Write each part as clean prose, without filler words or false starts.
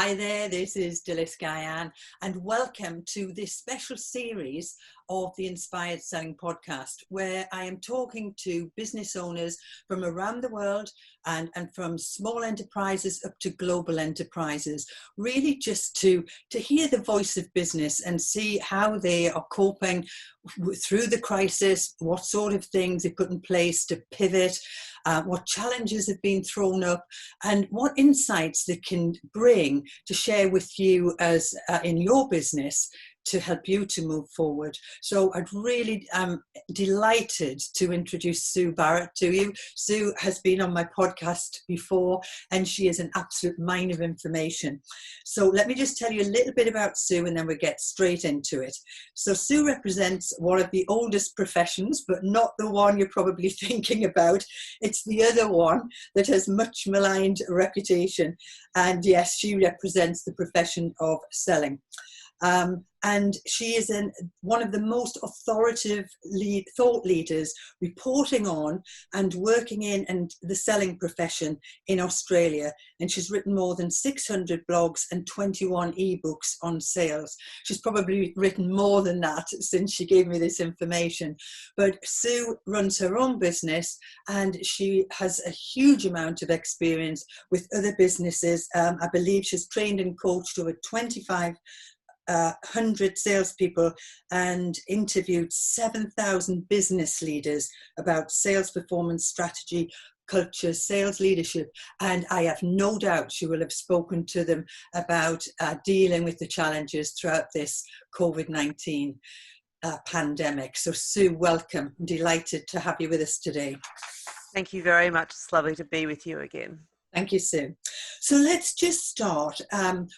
Hi there, this is Dilys Guyan, and welcome to this special series of the Inspired Selling podcast, where I am talking to business owners from around the world and from small enterprises up to global enterprises, really just to hear the voice of business and see how they are coping through the crisis, what sort of things they put in place to pivot, what challenges have been thrown up, and what insights they can bring to share with you as in your business to help you to move forward. So I'd really delighted to introduce Sue Barrett to you. Sue has been on my podcast before, and she is an absolute mine of information. So let me just tell you a little bit about Sue, and then we'll get straight into it. So Sue represents one of the oldest professions, but not the one you're probably thinking about. It's the other one that has much maligned reputation. And yes, she represents the profession of selling. And she is one of the most authoritative thought leaders reporting on and working in and the selling profession in Australia. And she's written more than 600 blogs and 21 ebooks on sales. She's probably written more than that since she gave me this information. But Sue runs her own business, and she has a huge amount of experience with other businesses. I believe she's trained and coached over 100 salespeople and interviewed 7,000 business leaders about sales performance, strategy, culture, sales leadership, and I have no doubt she will have spoken to them about dealing with the challenges throughout this COVID-19 pandemic. So Sue, welcome. I'm delighted to have you with us today. Thank you very much. It's lovely to be with you again. Thank you, Sue. So let's just start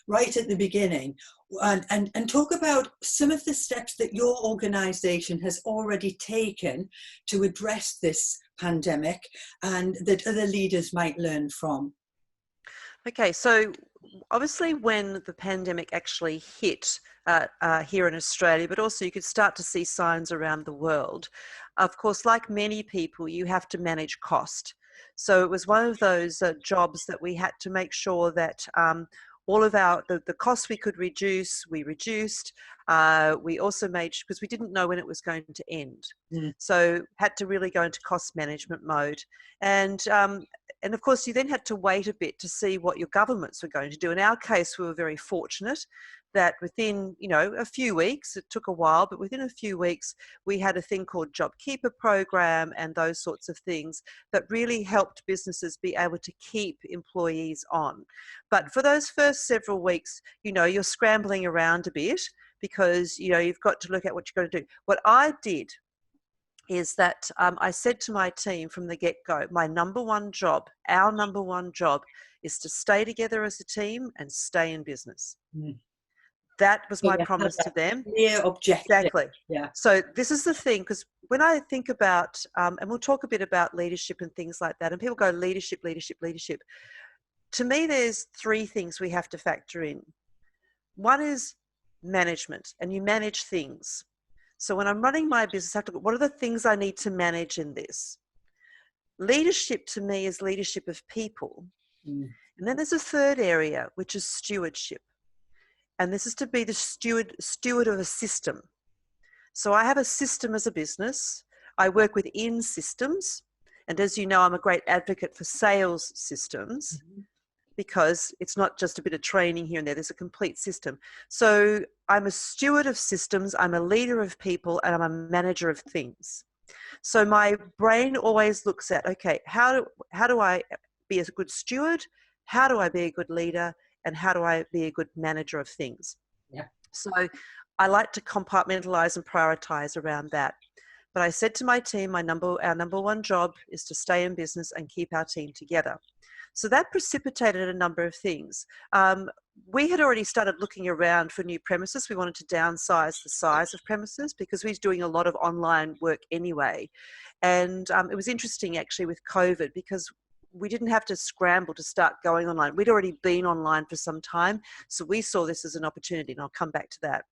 right at the beginning and talk about some of the steps that your organisation has already taken to address this pandemic and that other leaders might learn from. Okay, so obviously when the pandemic actually hit here in Australia, but also you could start to see signs around the world. Of course, like many people, you have to manage cost. So it was one of those jobs that we had to make sure that all of the costs we could reduce, we reduced. We also made, because we didn't know when it was going to end. So had to really go into cost management mode. And of course, you then had to wait a bit to see what your governments were going to do. In our case, we were very fortunate that within, a few weeks, it took a while, but within a few weeks, we had a thing called JobKeeper program and those sorts of things that really helped businesses be able to keep employees on. But for those first several weeks, you're scrambling around a bit because, you've got to look at what you've got to do. What I did is that I said to my team from the get-go, our number one job is to stay together as a team and stay in business. That was my promise to them. Clear objective. Exactly. Yeah. So this is the thing, because when I think about, and we'll talk a bit about leadership and things like that, and people go leadership. To me, there's three things we have to factor in. One is management, and you manage things. So when I'm running my business, I have to look, what are the things I need to manage in this? Leadership to me is leadership of people. And then there's a third area, which is stewardship. And this is to be the steward of a system. So I have a system as a business. I work within systems. And as you know, I'm a great advocate for sales systems because it's not just a bit of training here and there. There's a complete system. So I'm a steward of systems. I'm a leader of people, and I'm a manager of things. So my brain always looks at, okay, how do I be a good steward? How do I be a good leader? And how do I be a good manager of things? Yeah. So I like to compartmentalize and prioritize around that. But I said to my team, our number one job is to stay in business and keep our team together. So that precipitated a number of things. We had already started looking around for new premises. We wanted to downsize the size of premises because we was doing a lot of online work anyway. And it was interesting actually with COVID because we didn't have to scramble to start going online. We'd already been online for some time. So we saw this as an opportunity, and I'll come back to that.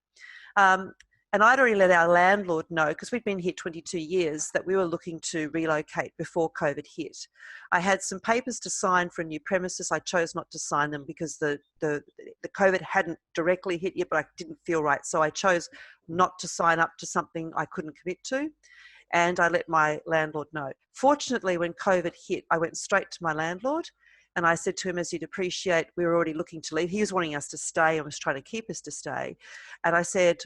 And I'd already let our landlord know, because we'd been here 22 years, that we were looking to relocate before COVID hit. I had some papers to sign for a new premises. I chose not to sign them because the COVID hadn't directly hit yet, but I didn't feel right. So I chose not to sign up to something I couldn't commit to. And I let my landlord know. Fortunately, when COVID hit, I went straight to my landlord and I said to him, as you'd appreciate, we were already looking to leave. He was wanting us to stay and was trying to keep us to stay. And I said,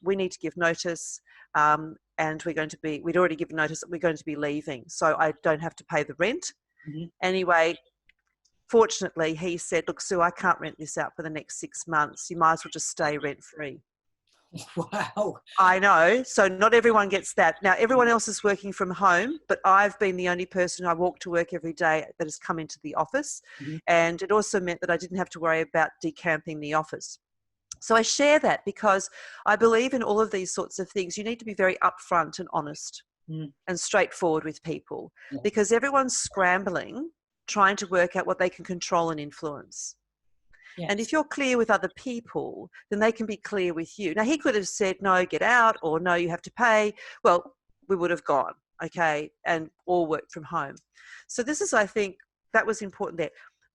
we need to give notice, and we'd already given notice that we're going to be leaving, so I don't have to pay the rent. Mm-hmm. Anyway, fortunately, he said, look, Sue, I can't rent this out for the next 6 months. You might as well just stay rent-free. Wow. I know. So not everyone gets that. Now, everyone else is working from home, but I've been the only person. I walk to work every day that has come into the office. Mm-hmm. And it also meant that I didn't have to worry about decamping the office. So I share that because I believe in all of these sorts of things. You need to be very upfront and honest and straightforward with people, because everyone's scrambling, trying to work out what they can control and influence. Yes. And if you're clear with other people, then they can be clear with you. Now, he could have said, no, get out, or no, you have to pay. Well, we would have gone, okay, and all worked from home. So this is, I think, that was important there.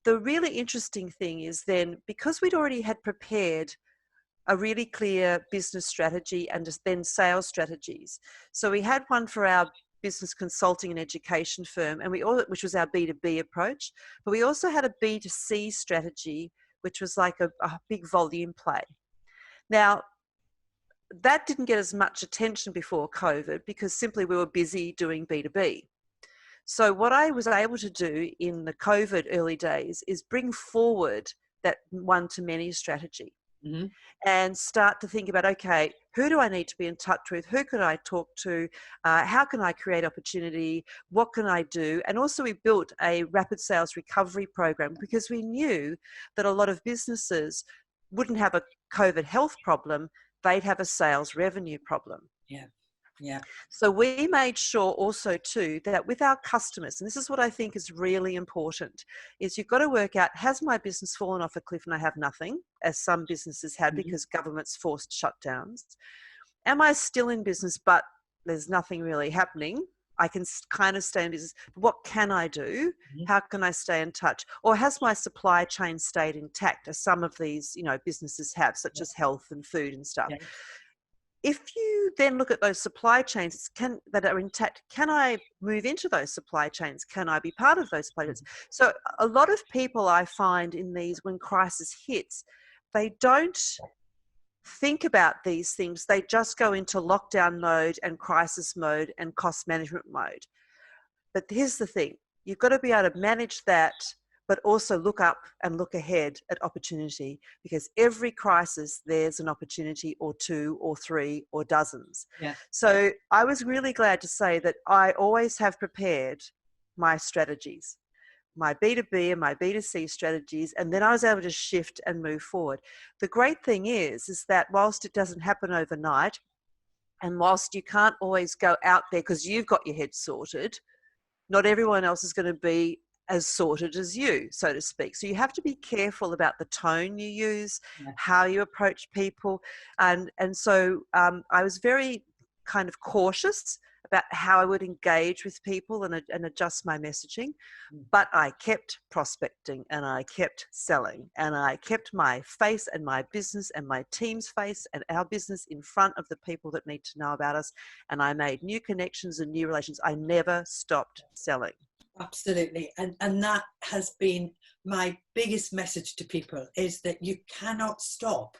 The really interesting thing is then, because we'd already had prepared a really clear business strategy and then sales strategies. So we had one for our business consulting and education firm, and which was our B2B approach, but we also had a B2C strategy, which was like a big volume play. Now, that didn't get as much attention before COVID because simply we were busy doing B2B. So what I was able to do in the COVID early days is bring forward that one-to-many strategy. Mm-hmm. And start to think about, okay, who do I need to be in touch with? Who can I talk to? How can I create opportunity? What can I do? And also we built a rapid sales recovery program because we knew that a lot of businesses wouldn't have a COVID health problem. They'd have a sales revenue problem. Yeah. Yeah. So we made sure also too that with our customers, and this is what I think is really important, is you've got to work out, has my business fallen off a cliff and I have nothing, as some businesses had because governments forced shutdowns? Am I still in business but there's nothing really happening? I can kind of stay in business. But what can I do? How can I stay in touch? Or has my supply chain stayed intact, as some of these, businesses have, such as health and food and stuff? Yeah. If you then look at those supply chains that are intact, can I move into those supply chains? Can I be part of those supply chains? So a lot of people I find in these, when crisis hits, they don't think about these things. They just go into lockdown mode and crisis mode and cost management mode. But here's the thing, you've got to be able to manage that, but also look up and look ahead at opportunity, because every crisis there's an opportunity or two or three or dozens. Yeah. So I was really glad to say that I always have prepared my strategies, my B2B and my B2C strategies, and then I was able to shift and move forward. The great thing is that whilst it doesn't happen overnight, and whilst you can't always go out there because you've got your head sorted, not everyone else is going to be as sorted as you, so to speak. So you have to be careful about the tone you use, how you approach people. And so I was very kind of cautious about how I would engage with people and adjust my messaging. But I kept prospecting and I kept selling and I kept my face and my business and my team's face and our business in front of the people that need to know about us. And I made new connections and new relations. I never stopped selling. Absolutely. And that has been my biggest message to people, is that you cannot stop.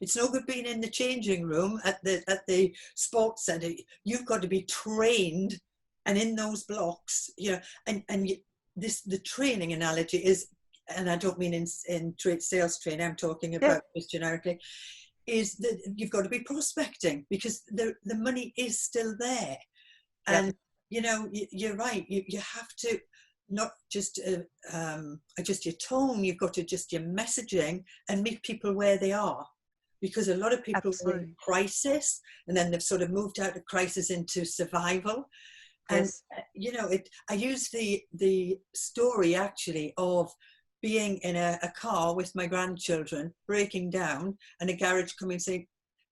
It's no good being in the changing room at the sports centre. You've got to be trained and in those blocks, the training analogy is, and I don't mean in trade sales training, I'm talking about just generically, is that you've got to be prospecting because the money is still there. And you're right. You have to not just adjust your tone. You've got to adjust your messaging and meet people where they are, because a lot of people are in crisis and then they've sort of moved out of crisis into survival. Yes. And I use the story actually of being in a car with my grandchildren, breaking down, and a garage coming saying,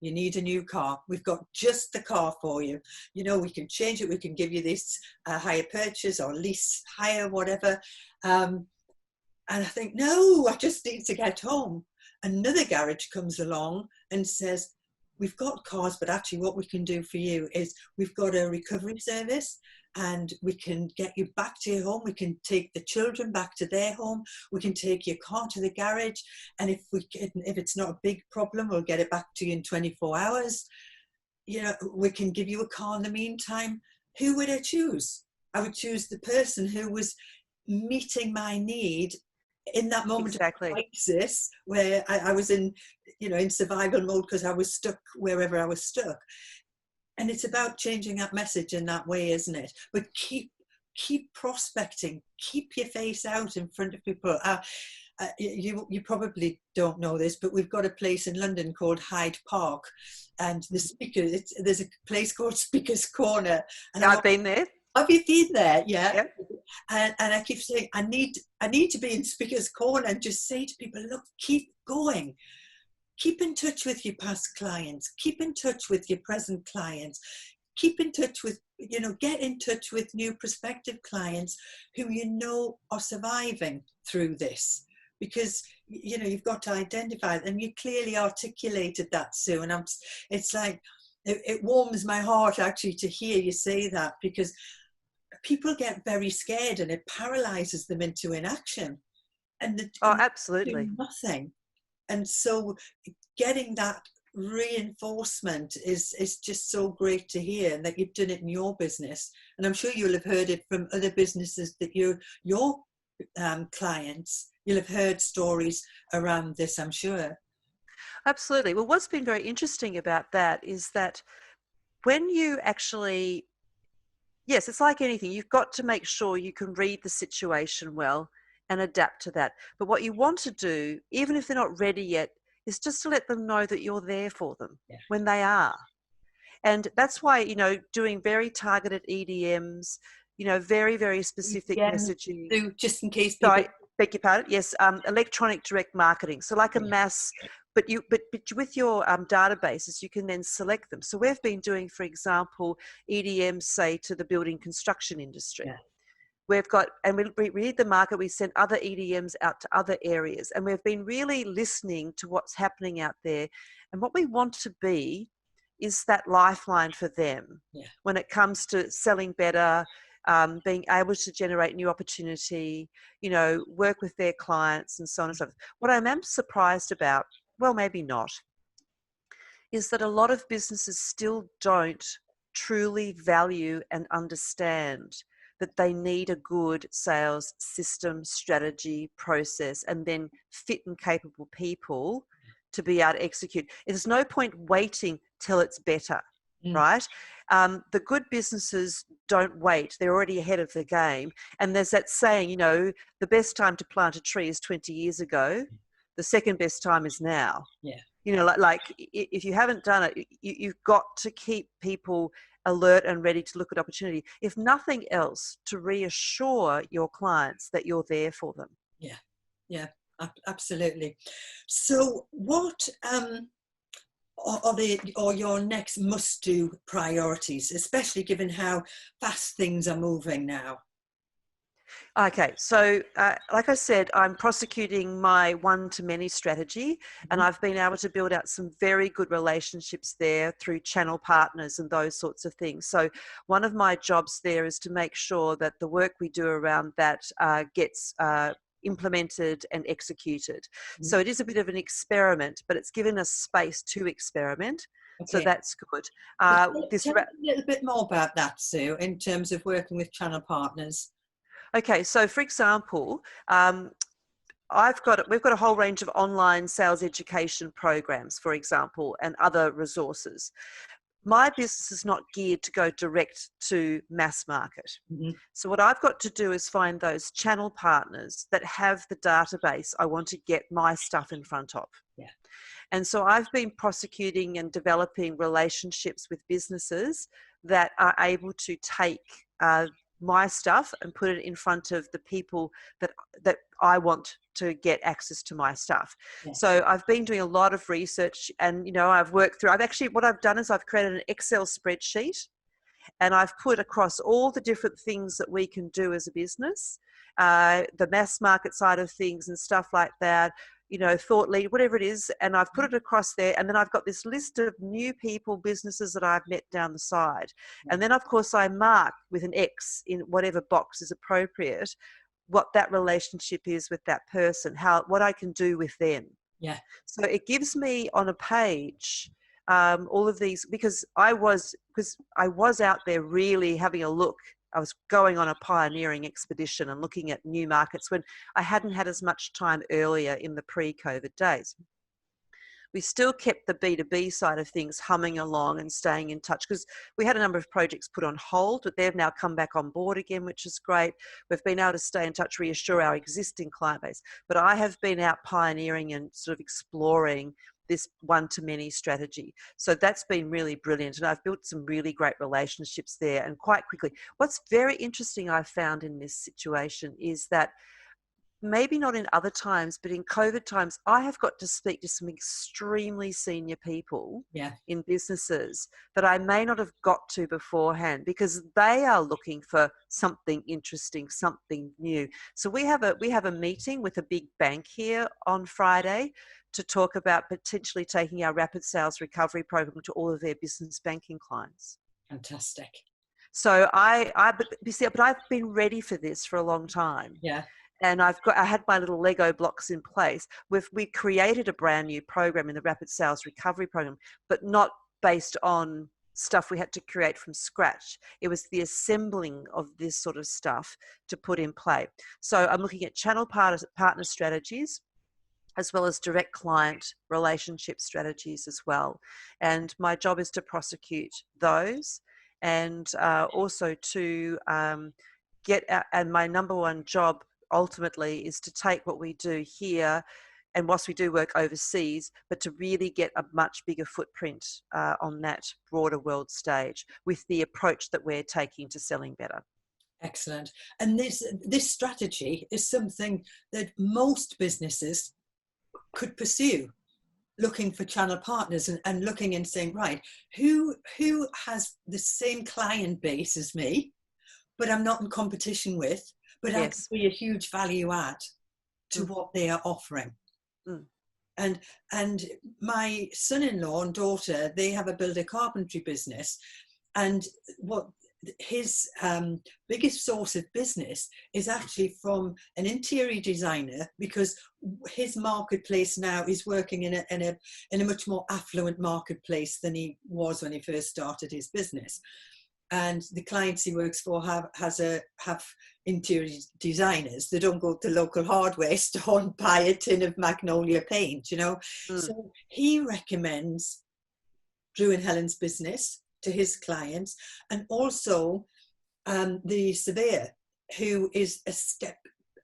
you need a new car. We've got just the car for you. You know, we can change it. We can give you this hire purchase or lease hire, whatever. And I think, no, I just need to get home. Another garage comes along and says, we've got cars, but actually what we can do for you is we've got a recovery service, and we can get you back to your home. We can take the children back to their home. We can take your car to the garage. And if it's not a big problem, we'll get it back to you in 24 hours. You know, we can give you a car in the meantime. Who would I choose? I would choose the person who was meeting my need in that moment of crisis, where I was in survival mode because I was stuck wherever I was stuck. And it's about changing that message in that way, isn't it? But keep prospecting, keep your face out in front of people. You probably don't know this, but we've got a place in London called Hyde Park, and there's a place called Speaker's Corner. And I've been there. Have you been there? Yeah. Yep. And I keep saying, I need to be in Speaker's Corner and just say to people, look, keep going. Keep in touch with your past clients. Keep in touch with your present clients. Keep in touch with, get in touch with new prospective clients who are surviving through this. Because, you've got to identify it, and you clearly articulated that, Sue. And it's like, it warms my heart actually to hear you say that, because people get very scared and it paralyzes them into inaction. And absolutely. do nothing. And so getting that reinforcement is just so great to hear, and that you've done it in your business. And I'm sure you'll have heard it from other businesses that your clients, you'll have heard stories around this, I'm sure. Absolutely. Well, what's been very interesting about that is that when you actually, yes, it's like anything, you've got to make sure you can read the situation well and adapt to that. But what you want to do, even if they're not ready yet, is just to let them know that you're there for them when they are. And that's why, doing very targeted EDMs, very, very specific messaging. So just in case people... Sorry, beg your pardon. Yes, electronic direct marketing. So like a mass, but with your databases, you can then select them. So we've been doing, for example, EDMs, say, to the building construction industry. Yeah. We've got, and we read the market, we send other EDMs out to other areas, and we've been really listening to what's happening out there. And what we want to be is that lifeline for them when it comes to selling better, being able to generate new opportunity, work with their clients and so on and so forth. What I am surprised about, well, maybe not, is that a lot of businesses still don't truly value and understand that they need a good sales system, strategy, process, and then fit and capable people to be able to execute. There's no point waiting till it's better, right? The good businesses don't wait. They're already ahead of the game. And there's that saying, the best time to plant a tree is 20 years ago. The second best time is now. Yeah. Like if you haven't done it, you've got to keep people alert and ready to look at opportunity, if nothing else, to reassure your clients that you're there for them. Yeah, absolutely. So what are your next must-do priorities, especially given how fast things are moving now? Okay, so like I said, I'm prosecuting my one-to-many strategy, and I've been able to build out some very good relationships there through channel partners and those sorts of things. So one of my jobs there is to make sure that the work we do around that gets implemented and executed. So it is a bit of an experiment, but it's given us space to experiment. Okay. So that's good. Tell me a little bit more about that, Sue, in terms of working with channel partners. Okay, so for example, we've got a whole range of online sales education programs, for example, and other resources. My business is not geared to go direct to mass market. So what I've got to do is find those channel partners that have the database I want to get my stuff in front of. Yeah. And so I've been prosecuting and developing relationships with businesses that are able to take my stuff and put it in front of the people that I want to get access to my stuff. Yes. So I've been doing a lot of research, and I've worked through. What I've done is I've created an Excel spreadsheet, and I've put across all the different things that we can do as a business, the mass market side of things and stuff like that, thought lead, whatever it is. And I've put it across there. And then I've got this list of new people, businesses that I've met down the side. And then, of course, I mark with an X in whatever box is appropriate what that relationship is with that person, what I can do with them. Yeah. So it gives me on a page all of these, because I was out there really having a look. I was going on a pioneering expedition and looking at new markets when I hadn't had as much time earlier in the pre-COVID days. We still kept the B2B side of things humming along and staying in touch, because we had a number of projects put on hold, but they've now come back on board again, which is great. We've been able to stay in touch, reassure our existing client base. But I have been out pioneering and sort of exploring this one-to-many strategy. So that's been really brilliant. And I've built some really great relationships there, and quite quickly. What's very interesting I've found in this situation is that maybe not in other times, but in COVID times, I have got to speak to some extremely senior people in businesses that I may not have got to beforehand, because they are looking for something interesting, something new. So we have a meeting with a big bank here on Friday to talk about potentially taking our rapid sales recovery program to all of their business banking clients. Fantastic. So but I've been ready for this for a long time. Yeah. And I had my little Lego blocks in place. We created a brand new program in the Rapid Sales Recovery Program, but not based on stuff we had to create from scratch. It was the assembling of this sort of stuff to put in play. So I'm looking at channel partner strategies, as well as direct client relationship strategies as well. And my job is to prosecute those, and also to and my number one job ultimately is to take what we do here, and whilst we do work overseas, but to really get a much bigger footprint on that broader world stage with the approach that we're taking to selling better. Excellent. And this strategy is something that most businesses could pursue, looking for channel partners and looking and saying, right, who has the same client base as me, but I'm not in competition with, but I can be a huge value add to what they are offering. And my son-in-law and daughter, they have a builder carpentry business, and what his biggest source of business is actually from an interior designer, because his marketplace now is working in a much more affluent marketplace than he was when he first started his business. And the clients he works for have interior designers. They don't go to local hardware store and buy a tin of Magnolia paint, So he recommends Drew and Helen's business to his clients, and also the surveyor, who is a step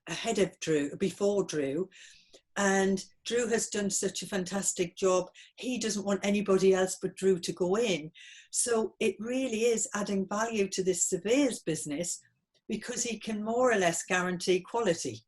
ahead of before Drew. And Drew has done such a fantastic job. He doesn't want anybody else but Drew to go in. So it really is adding value to this surveyor's business, because he can more or less guarantee quality.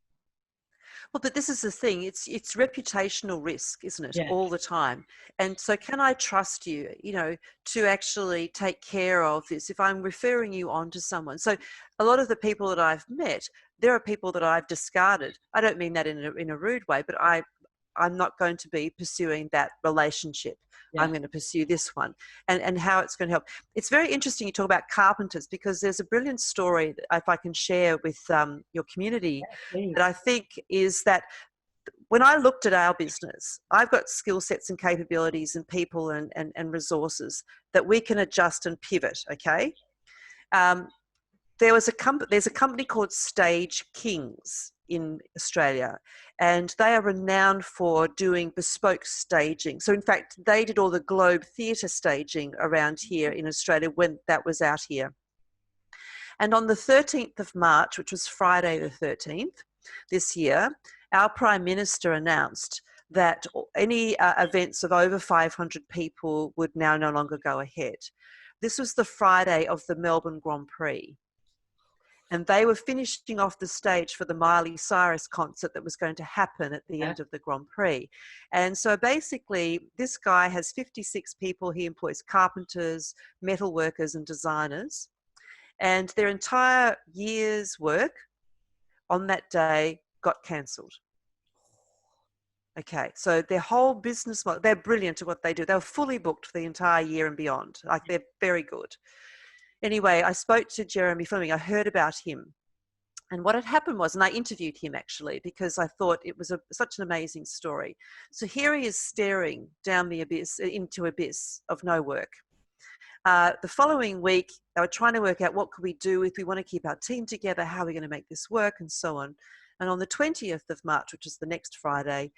Well, but this is the thing, it's reputational risk, isn't it? Yeah. All the time. And so can I trust you, to actually take care of this if I'm referring you on to someone? So a lot of the people that I've met, there are people that I've discarded. I don't mean that in a rude way, but I'm not going to be pursuing that relationship. Yeah. I'm going to pursue this one, and how it's going to help. It's very interesting you talk about carpenters, because there's a brilliant story that if I can share with your community, that I think is that when I looked at our business, I've got skill sets and capabilities and people and resources that we can adjust and pivot, okay? There's a company called Stage Kings in Australia, and they are renowned for doing bespoke staging. So in fact, they did all the Globe Theatre staging around here in Australia when that was out here. And on the 13th of March, which was Friday the 13th this year, our Prime Minister announced that any events of over 500 people would now no longer go ahead. This was the Friday of the Melbourne Grand Prix. And they were finishing off the stage for the Miley Cyrus concert that was going to happen at the end of the Grand Prix. And so basically, this guy has 56 people. He employs carpenters, metal workers, and designers. And their entire year's work on that day got cancelled. Okay, so their whole business model, they're brilliant at what they do. They were fully booked for the entire year and beyond. Like, they're very good. Anyway, I spoke to Jeremy Fleming. I heard about him. And what had happened was, and I interviewed him actually, because I thought it was such an amazing story. So here he is staring down the abyss, into abyss of no work. The following week, they were trying to work out what could we do if we want to keep our team together, how are we going to make this work, and so on. And on the 20th of March, which is the next Friday,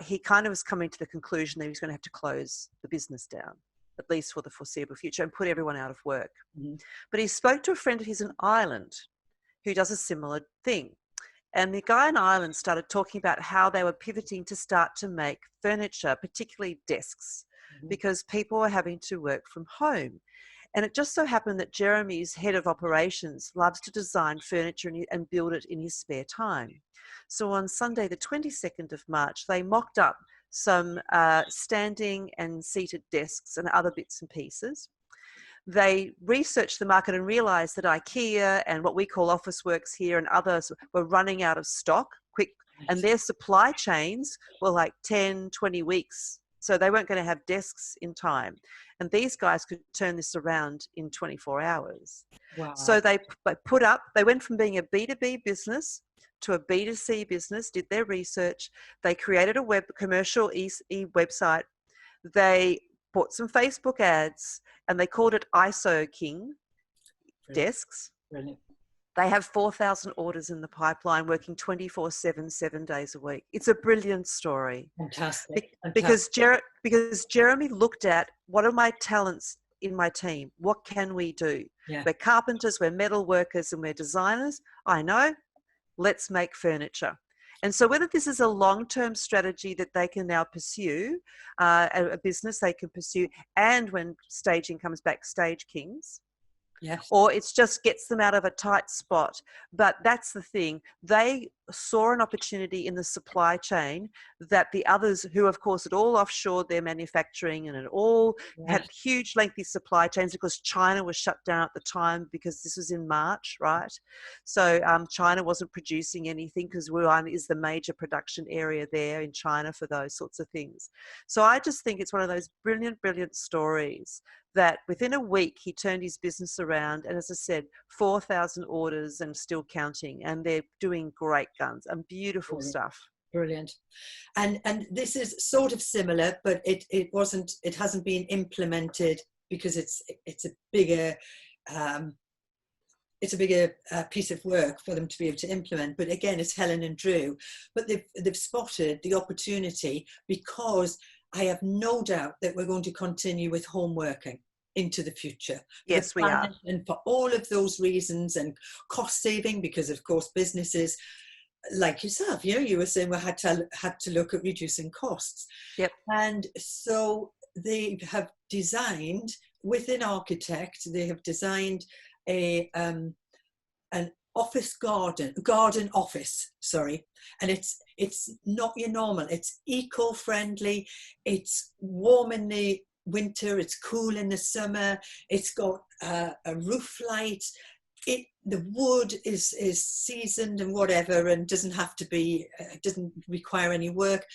he kind of was coming to the conclusion that he was going to have to close the business down, at least for the foreseeable future, and put everyone out of work. Mm-hmm. But he spoke to a friend of his in Ireland who does a similar thing. And the guy in Ireland started talking about how they were pivoting to start to make furniture, particularly desks, because people were having to work from home. And it just so happened that Jeremy's head of operations loves to design furniture and build it in his spare time. So on Sunday, the 22nd of March, they mocked up some standing and seated desks and other bits and pieces. They researched the market and realised that IKEA and what we call Officeworks here and others were running out of stock quick, and their supply chains were like 10, 20 weeks. So they weren't going to have desks in time. And these guys could turn this around in 24 hours. Wow. So they went from being a B2B business to a B2C business, did their research. They created a commercial website. They bought some Facebook ads, and they called it ISO King desks. Brilliant. They have 4,000 orders in the pipeline, working 24/7, 7 days a week. It's a brilliant story. Fantastic. Because Jeremy looked at, what are my talents in my team? What can we do? Yeah. We're carpenters, we're metal workers, and we're designers. I know. Let's make furniture. And so whether this is a long-term strategy that they can now pursue, a business they can pursue, and when staging comes back, Stage Kings, yes, or it just gets them out of a tight spot. But that's the thing. They saw an opportunity in the supply chain that the others, who of course had all offshored their manufacturing and had all had huge lengthy supply chains, because China was shut down at the time, because this was in March, right? So China wasn't producing anything, because Wuhan is the major production area there in China for those sorts of things. So I just think it's one of those brilliant, brilliant stories that within a week he turned his business around, and as I said, 4,000 orders and still counting, and they're doing great guns and beautiful stuff. Brilliant. And this is sort of similar, but it hasn't been implemented because it's a bigger piece of work for them to be able to implement. But again, it's Helen and Drew, but they've spotted the opportunity, because I have no doubt that we're going to continue with home working into the future. Yes, we are. And for all of those reasons, and cost saving, because of course businesses like yourself, you were saying we had to look at reducing costs. Yep. And so they have designed, with an architect, they have designed an office garden office, and it's not your normal. It's eco-friendly, it's warm in the winter, it's cool in the summer, it's got a roof light, the wood is seasoned and whatever, and doesn't require any work.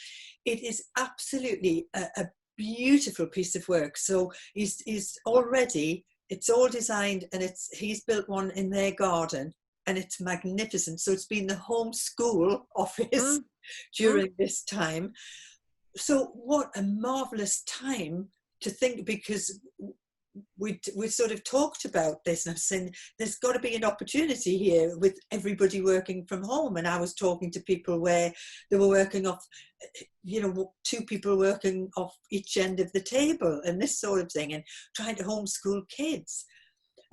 It is absolutely a beautiful piece of work. So he's already, it's all designed, and he's built one in their garden, and it's magnificent. So it's been the homeschool office during this time. So what a marvelous time to think, because we sort of talked about this, and I'm saying there's got to be an opportunity here with everybody working from home. And I was talking to people where they were working off, two people working off each end of the table and this sort of thing, and trying to homeschool kids.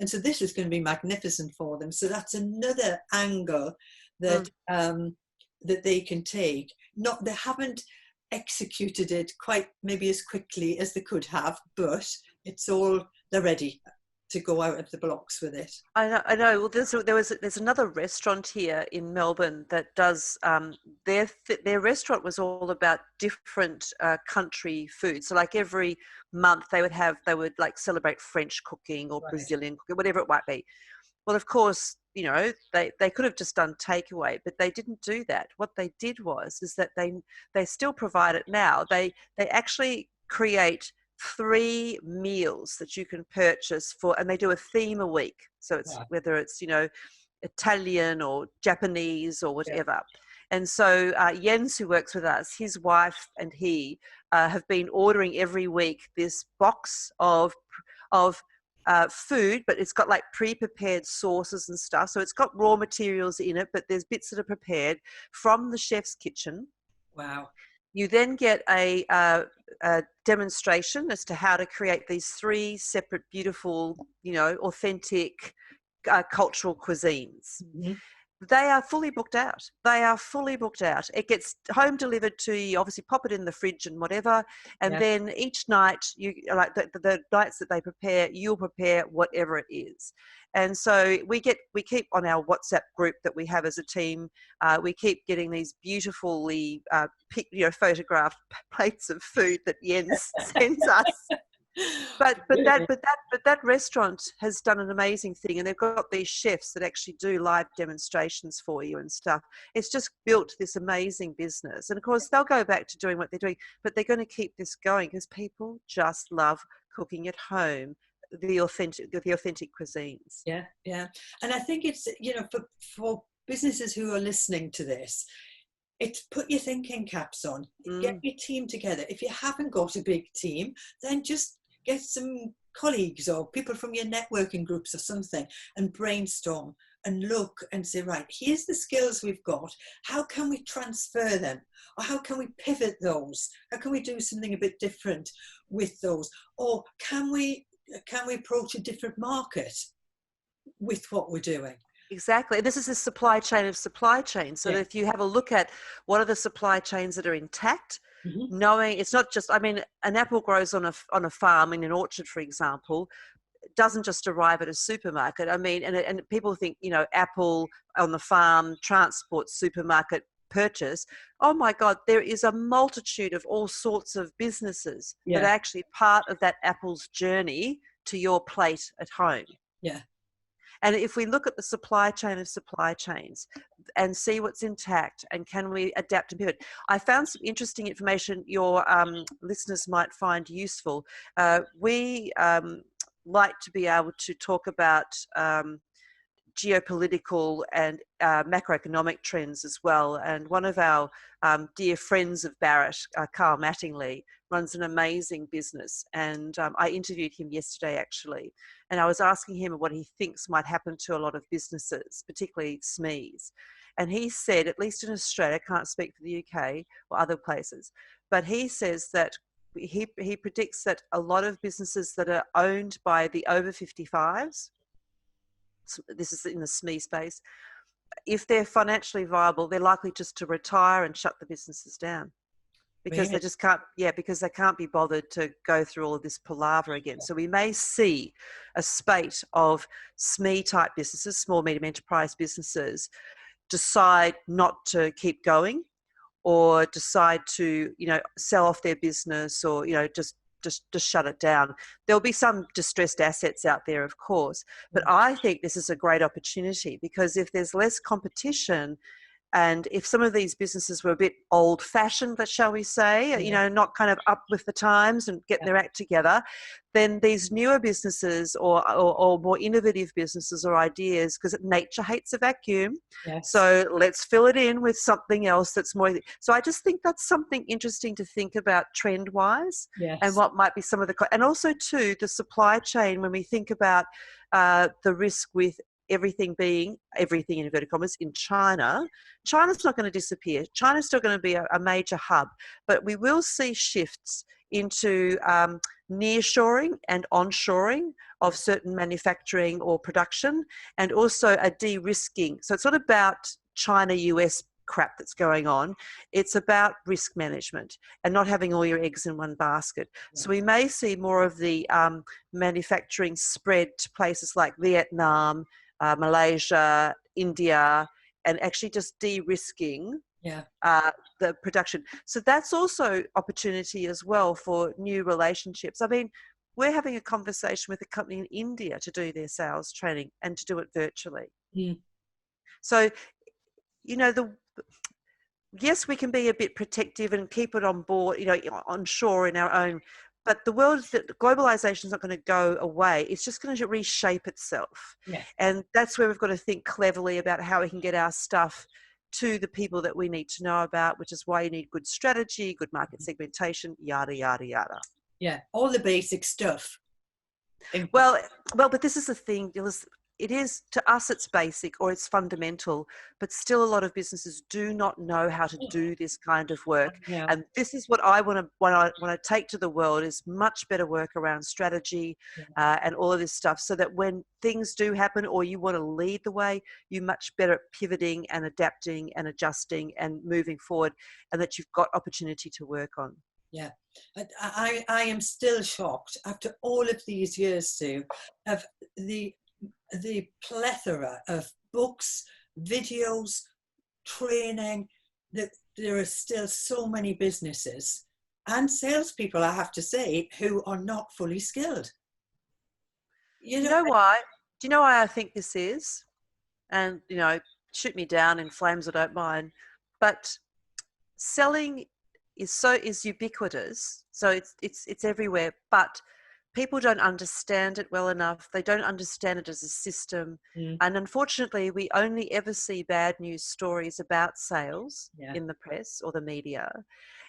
And so this is going to be magnificent for them. So that's another angle that that they can take. They haven't executed it quite maybe as quickly as they could have, but they're ready to go out of the blocks with it. I know. Well, there's another restaurant here in Melbourne that does their restaurant was all about different country food. So like every month they would like celebrate French cooking or Right. Brazilian cooking, whatever it might be. Well, of course, you know, they could have just done takeaway, but they didn't do that. What they did is that they still provide it now. They actually create 3 meals that you can purchase for, and they do a theme a week. So it's whether it's, you know, Italian or Japanese or whatever. And so Jens, who works with us, his wife and he have been ordering every week this box of food, but it's got like pre-prepared sauces and stuff. So it's got raw materials in it, but there's bits that are prepared from the chef's kitchen. Wow. You then get a demonstration as to how to create these 3 separate, beautiful, you know, authentic cultural cuisines. Mm-hmm. They are fully booked out. It gets home delivered to you. Obviously, pop it in the fridge and whatever. And then each night, you like the nights that they prepare, you'll prepare whatever it is. And so we keep on our WhatsApp group that we have as a team. We keep getting these beautifully photographed plates of food that Jens sends us. But that restaurant has done an amazing thing, and they've got these chefs that actually do live demonstrations for you and stuff. It's just built this amazing business, and of course they'll go back to doing what they're doing, but they're going to keep this going because people just love cooking at home, the authentic cuisines. Yeah, and I think it's, you know, for businesses who are listening to this, it's put your thinking caps on, get your team together. If you haven't got a big team, then just get some colleagues or people from your networking groups or something and brainstorm and look and say, right, here's the skills we've got. How can we transfer them? Or how can we pivot those? How can we do something a bit different with those? Or can we approach a different market with what we're doing? Exactly. This is a supply chain of supply chains. So if you have a look at what are the supply chains that are intact, knowing it's not just, I mean, an apple grows on a farm in an orchard, for example, doesn't just arrive at a supermarket. I mean, and people think, you know, apple on the farm, transport, supermarket, purchase. Oh my God, there is a multitude of all sorts of businesses that are actually part of that apple's journey to your plate at home. Yeah. And if we look at the supply chain of supply chains and see what's intact and can we adapt and pivot. I found some interesting information your listeners might find useful. We like to be able to talk about geopolitical and macroeconomic trends as well. And one of our dear friends of Barrett, Carl Mattingly, runs an amazing business. And I interviewed him yesterday, actually. And I was asking him what he thinks might happen to a lot of businesses, particularly SMEs. And he said, at least in Australia, I can't speak for the UK or other places, but he says that he predicts that a lot of businesses that are owned by the over 55s, this is in the SME space, if they're financially viable, they're likely just to retire and shut the businesses down because they just can't, because they can't be bothered to go through all of this palaver again. So we may see a spate of SME type businesses, small, medium enterprise businesses, decide not to keep going or decide to, you know, sell off their business or, you know, just shut it down. There'll be some distressed assets out there, of course, but I think this is a great opportunity because if there's less competition and if some of these businesses were a bit old-fashioned, shall we say, you know, not kind of up with the times and getting their act together, then these newer businesses or more innovative businesses or ideas, because nature hates a vacuum, so let's fill it in with something else that's more. So I just think that's something interesting to think about trend-wise and what might be some of the, and also too, the supply chain when we think about the risk with everything in inverted commas in China. China's not going to disappear. China's still going to be a major hub, but we will see shifts into nearshoring and onshoring of certain manufacturing or production, and also a de-risking. So it's not about China-US crap that's going on. It's about risk management and not having all your eggs in one basket. So we may see more of the manufacturing spread to places like Vietnam, Malaysia, India, and actually just de-risking the production. So that's also opportunity as well for new relationships. I mean, we're having a conversation with a company in India to do their sales training and to do it virtually. So, you know, yes, we can be a bit protective and keep it on board, you know, on shore in our own, but the globalization is not going to go away. It's just going to reshape itself. And that's where we've got to think cleverly about how we can get our stuff to the people that we need to know about, which is why you need good strategy, good market segmentation, yada, yada, yada. Yeah, all the basic stuff. Well, but this is the thing, it is, to us it's basic or it's fundamental, but still a lot of businesses do not know how to do this kind of work. And this is what I want to take to the world, is much better work around strategy and all of this stuff, so that when things do happen or you want to lead the way, you're much better at pivoting and adapting and adjusting and moving forward, and that you've got opportunity to work on. Yeah, I am still shocked after all of these years, Sue, of the plethora of books, videos, training, that there are still so many businesses and salespeople, I have to say, who are not fully skilled. You know why? Do you know why I think this is? And, you know, shoot me down in flames, I don't mind. But selling is ubiquitous, so it's everywhere, but people don't understand it well enough. They don't understand it as a system. And unfortunately, we only ever see bad news stories about sales in the press or the media.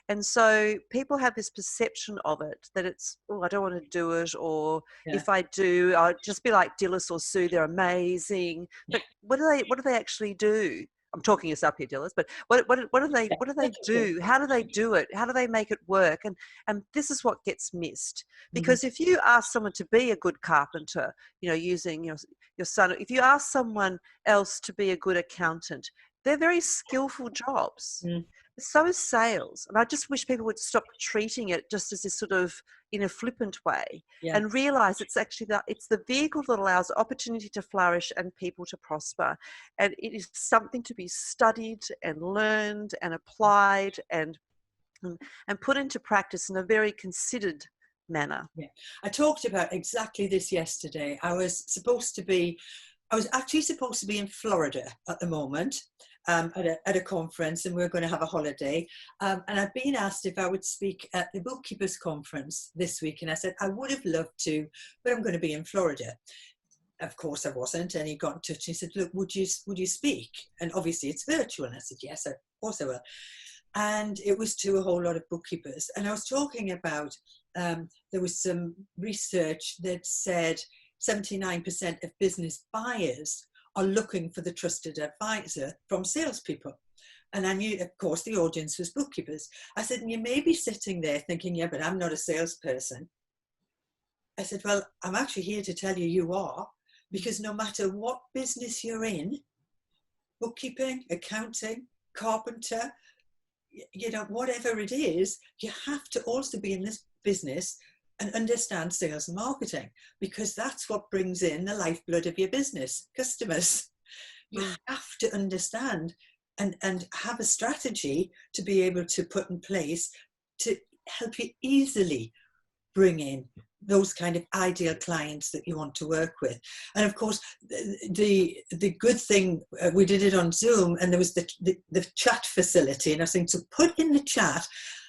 And so people have this perception of it, that it's, oh, I don't want to do it, or if I do, I'll just be like Dilys or Sue, they're amazing. But what do they actually do? I'm talking us up here, Dilys, but what do they do? How do they do it? How do they make it work? And this is what gets missed. Because if you ask someone to be a good carpenter, you know, using your son, if you ask someone else to be a good accountant, they're very skillful jobs. So is sales. And I just wish people would stop treating it just as this sort of, in a flippant way, and realize it's actually it's the vehicle that allows opportunity to flourish and people to prosper. And it is something to be studied and learned and applied and put into practice in a very considered manner. I talked about exactly this yesterday. I was actually supposed to be in Florida at the moment, at a conference, and we were going to have a holiday. And I'd been asked if I would speak at the bookkeepers conference this week. And I said, I would have loved to, but I'm going to be in Florida. Of course I wasn't. And he got in touch and he said, look, would you speak? And obviously it's virtual. And I said, yes, of course I will. And it was to a whole lot of bookkeepers. And I was talking about, there was some research that said 79% of business buyers are looking for the trusted advisor from salespeople. And I knew, of course, the audience was bookkeepers. I said, and you may be sitting there thinking, yeah, but I'm not a salesperson. I said, well, I'm actually here to tell you you are, because no matter what business you're in, bookkeeping, accounting, carpenter, you know, whatever it is, you have to also be in this business and understand sales and marketing, because that's what brings in the lifeblood of your business, customers. You have to understand and have a strategy to be able to put in place to help you easily bring in those kind of ideal clients that you want to work with. And of course, the good thing, we did it on Zoom, and there was the chat facility, and I was saying, so put in the chat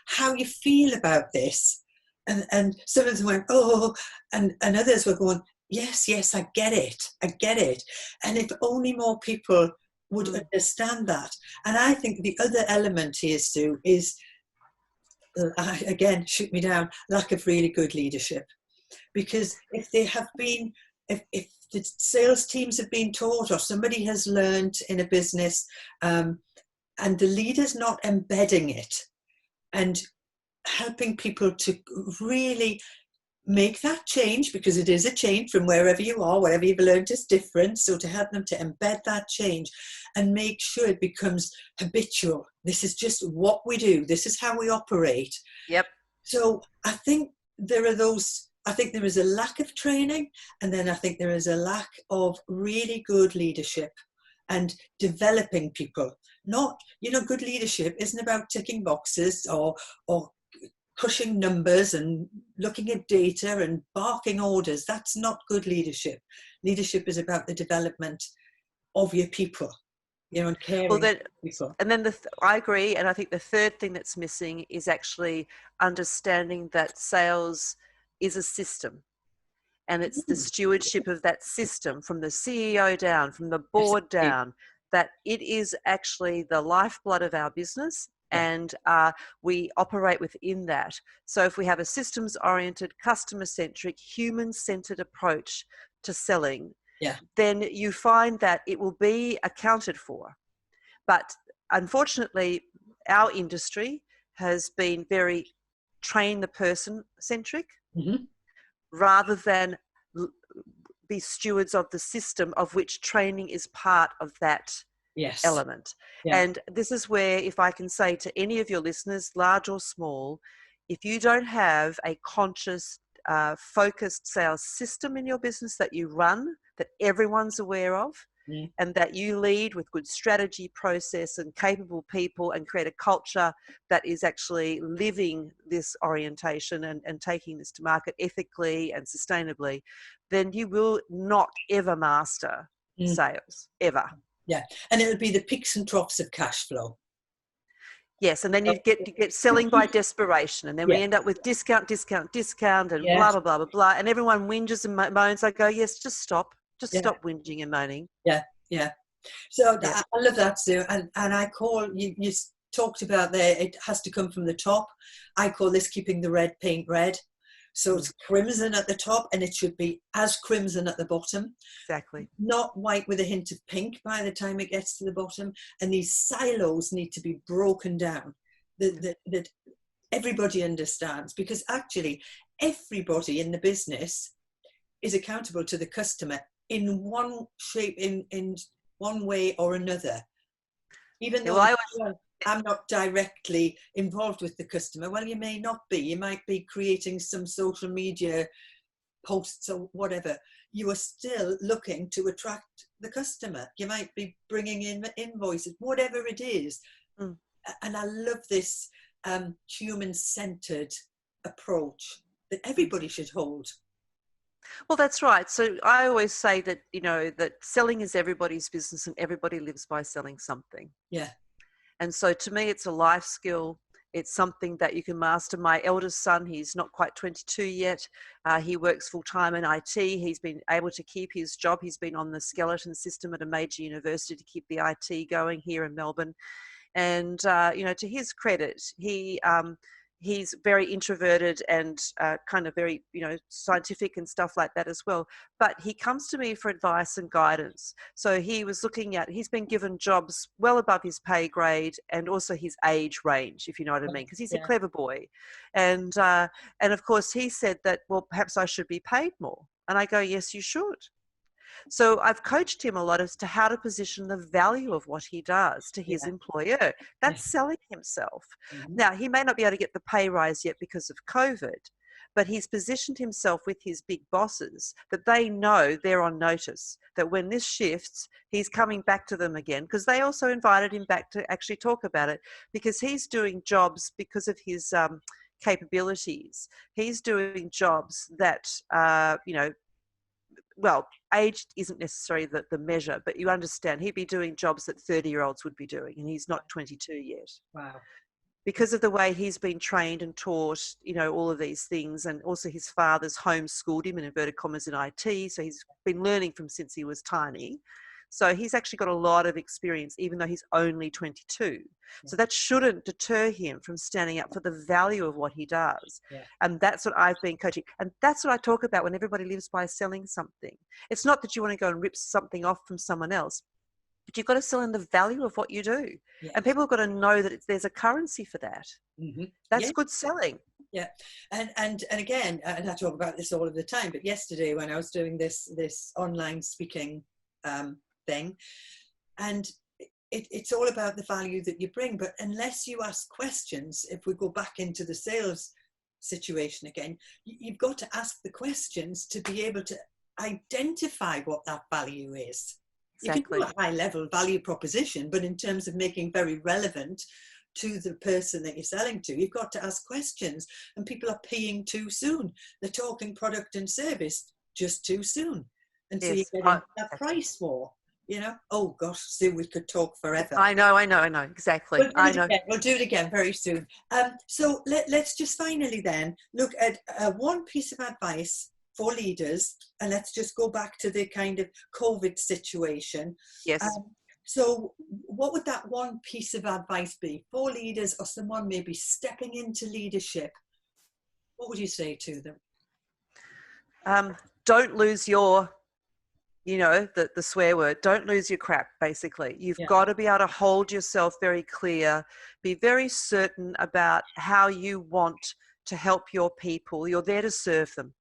how you feel about this. And some of them went, oh, and others were going, yes, I get it. And if only more people would understand that. And I think the other element here, Sue, is, again, shoot me down, lack of really good leadership. Because if they have been, if the sales teams have been taught, or somebody has learned in a business, and the leader's not embedding it and helping people to really make that change, because it is a change from wherever you are, whatever you've learned is different. So to help them to embed that change and make sure it becomes habitual. This is just what we do. This is how we operate. Yep. So I think there is a lack of training, and then I think there is a lack of really good leadership and developing people. Not, good leadership isn't about ticking boxes or crushing numbers and looking at data and barking orders. That's not good leadership. Leadership is about the development of your people, and caring for people. And then I agree. And I think the third thing that's missing is actually understanding that sales is a system. And it's the stewardship of that system, from the CEO down, from the board down, that it is actually the lifeblood of our business. And we operate within that. So if we have a systems-oriented, customer-centric, human-centered approach to selling, then you find that it will be accounted for. But unfortunately, our industry has been very train the person centric, rather than be stewards of the system, of which training is part of that element. And this is where, if I can say to any of your listeners, large or small, if you don't have a conscious, focused sales system in your business that you run, that everyone's aware of, and that you lead with good strategy, process, and capable people, and create a culture that is actually living this orientation and taking this to market ethically and sustainably, then you will not ever master sales, ever. Yeah, and it'll be the peaks and troughs of cash flow. Yes, and then you get selling by desperation, and then we end up with discount, and blah, blah, blah, blah, blah, and everyone whinges and moans. I go, yes, just stop. Just stop whinging and moaning. Yeah. So I love that, Sue. And I call, you talked about there, it has to come from the top. I call this keeping the red paint red. So it's crimson at the top, and it should be as crimson at the bottom. Exactly. Not white with a hint of pink by the time it gets to the bottom. And these silos need to be broken down, that everybody understands, because actually everybody in the business is accountable to the customer in one shape, in one way or another. Even though I'm not directly involved with the customer, well, you may not be. You might be creating some social media posts or whatever. You are still looking to attract the customer. You might be bringing in invoices, whatever it is. And I love this human-centered approach that everybody should hold. Well, that's right. So I always say that, that selling is everybody's business, and everybody lives by selling something. Yeah. And so to me, it's a life skill. It's something that you can master. My eldest son, he's not quite 22 yet. He works full-time in IT. He's been able to keep his job. He's been on the skeleton system at a major university to keep the IT going here in Melbourne. And, to his credit, he's very introverted and kind of very, scientific and stuff like that as well. But he comes to me for advice and guidance. So he's been given jobs well above his pay grade and also his age range, if you know what I mean, because he's a clever boy. And of course, he said that, well, perhaps I should be paid more. And I go, yes, you should. So I've coached him a lot as to how to position the value of what he does to his employer. That's selling himself. Now, he may not be able to get the pay rise yet because of COVID, but he's positioned himself with his big bosses that they know they're on notice, that when this shifts, he's coming back to them again, because they also invited him back to actually talk about it, because he's doing jobs because of his capabilities. He's doing jobs that, well, age isn't necessarily the measure, but you understand he'd be doing jobs that 30-year-olds would be doing, and he's not 22 yet. Wow. Because of the way he's been trained and taught, all of these things, and also his father's homeschooled him, in inverted commas, in IT, so he's been learning from since he was tiny. So he's actually got a lot of experience, even though he's only 22. So that shouldn't deter him from standing up for the value of what he does. And that's what I've been coaching. And that's what I talk about when everybody lives by selling something. It's not that you want to go and rip something off from someone else, but you've got to sell in the value of what you do. And people have got to know that there's a currency for that. That's good selling. Yeah, and again, and I talk about this all of the time. But yesterday, when I was doing this online speaking thing, and it's all about the value that you bring. But unless you ask questions, if we go back into the sales situation again, you've got to ask the questions to be able to identify what that value is. Exactly. You can do a high level value proposition, but in terms of making very relevant to the person that you're selling to, you've got to ask questions. And people are paying too soon. They're talking product and service just too soon. And so you Yes. get into that price war, you know. Oh gosh, Sue, we could talk forever. I know, exactly. I know. We'll do it again very soon. So let's just finally then look at one piece of advice for leaders, and let's just go back to the kind of COVID situation. Yes. So what would that one piece of advice be for leaders or someone maybe stepping into leadership? What would you say to them? Don't lose your, the swear word. Don't lose your crap, basically. You've got to be able to hold yourself very clear, be very certain about how you want to help your people. You're there to serve them.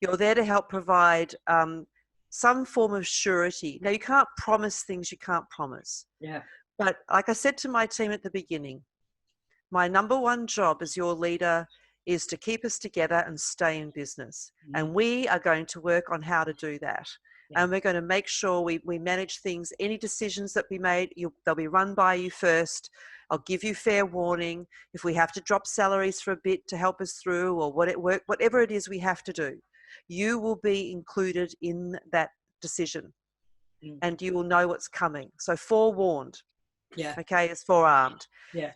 You're there to help provide some form of surety. Now, you can't promise things you can't promise. Yeah. But like I said to my team at the beginning, my number one job as your leader is to keep us together and stay in business. And we are going to work on how to do that. And we're going to make sure we manage things. Any decisions that we made, they'll be run by you first. I'll give you fair warning. If we have to drop salaries for a bit to help us through, or whatever it is we have to do, you will be included in that decision. And you will know what's coming. So forewarned. Yeah. Okay, as forearmed. Yeah.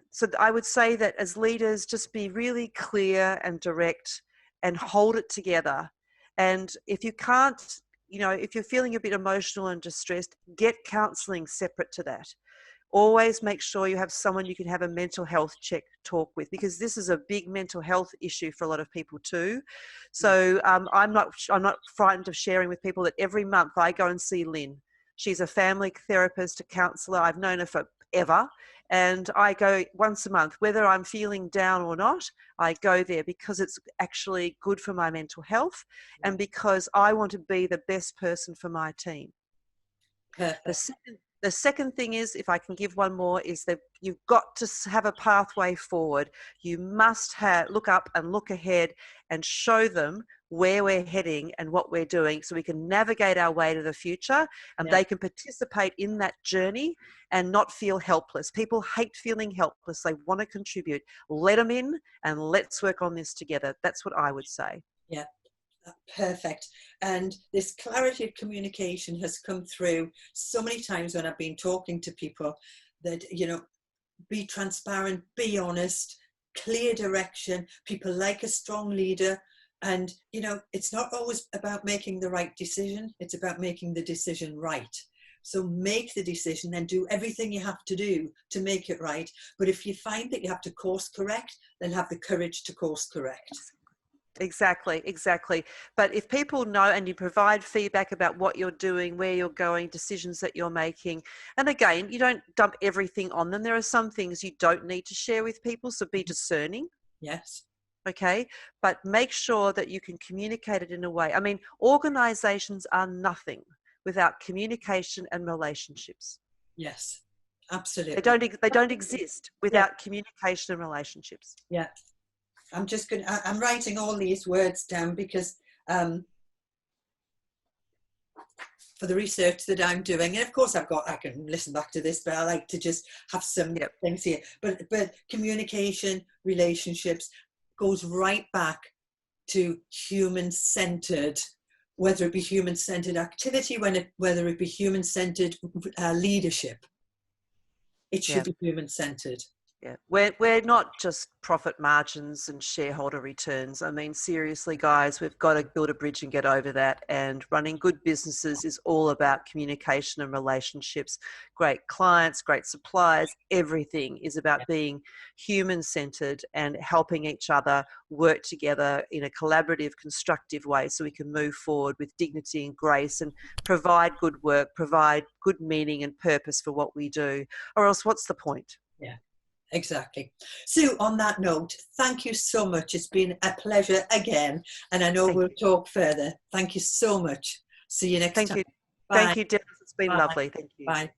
So I would say that as leaders, just be really clear and direct and hold it together. And if you can't, if you're feeling a bit emotional and distressed, get counseling separate to that. Always make sure you have someone you can have a mental health talk with, because this is a big mental health issue for a lot of people too. So I'm not frightened of sharing with people that every month I go and see Lynn. She's a family therapist, a counsellor. I've known her forever. And I go once a month, whether I'm feeling down or not, I go there because it's actually good for my mental health and because I want to be the best person for my team. Perfect. The second thing is, if I can give one more, is that you've got to have a pathway forward. You must look up and look ahead and show them where we're heading and what we're doing so we can navigate our way to the future and they can participate in that journey and not feel helpless. People hate feeling helpless. They want to contribute. Let them in and let's work on this together. That's what I would say. Yeah. Perfect. And this clarity of communication has come through so many times when I've been talking to people that, be transparent, be honest, clear direction. People like a strong leader. And, it's not always about making the right decision. It's about making the decision right. So make the decision and do everything you have to do to make it right. But if you find that you have to course correct, then have the courage to course correct. Exactly. But if people know and you provide feedback about what you're doing, where you're going, decisions that you're making, and again, you don't dump everything on them. There are some things you don't need to share with people, so be discerning. Yes. Okay, but make sure that you can communicate it in a way. I mean, organizations are nothing without communication and relationships. Yes, absolutely. They don't exist without communication and relationships. Yeah. I'm writing all these words down because for the research that I'm doing, and of course I can listen back to this, but I like to just have some things here. But communication, relationships goes right back to human-centered, whether it be human-centered activity, whether it be human-centered leadership. It should be human-centered. Yeah, we're not just profit margins and shareholder returns. I mean, seriously, guys, we've got to build a bridge and get over that. And running good businesses is all about communication and relationships. Great clients, great suppliers, everything is about being human-centered and helping each other work together in a collaborative, constructive way so we can move forward with dignity and grace and provide good work, provide good meaning and purpose for what we do. Or else what's the point? Yeah. Exactly. Sue, on that note, thank you so much. It's been a pleasure again, and I know Thank we'll you. talk further. Thank you so much. See you next Thank time. you. Bye. Thank you, Dennis. It's been Bye. lovely. Thank you. Bye.